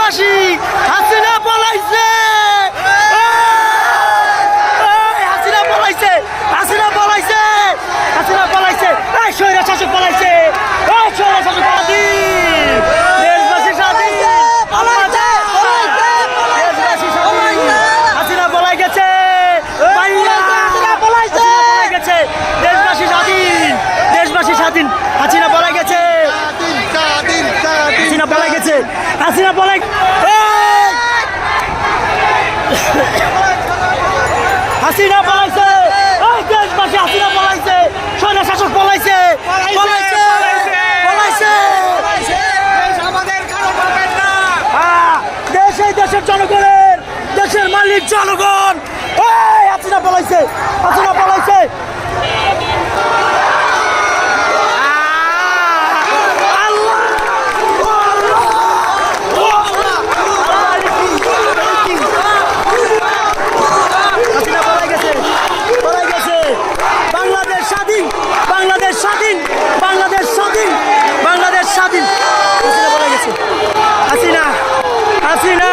দেশবাসী হাসিনা পলাইছে হাসিনা পলাইছে হাসিনা পলাইছে হাসিনা পলাইছে এই স্বৈরা শাসক পলাইছে এই স্বৈরা শাসক দেশবাসী স্বাধীন দেশবাসী স্বাধীন হাসিনা পলাই গেছে দেশবাসী স্বাধীন দেশবাসী স্বাধীন হাসিনা পলাই গেছে হাসিনা পলাই গেছে হাসিনা পলাই হাসিনা পলাইছে দেশবাসী হাসিনা পলাইছে স্বৈরা শাসক পলাইছে পলাইছে পলাইছে দেশে দেশের জনগণের দেশের মালিক জনগণ হাসিনা পলাইছে হাসিনা পলাইছে বাংলাদেশ স্বাধীন বাংলাদেশ স্বাধীন বাংলাদেশ স্বাধীন বাংলাদেশ স্বাধীন হাসিনা পলাই গেছে হাসিনা হাসিনা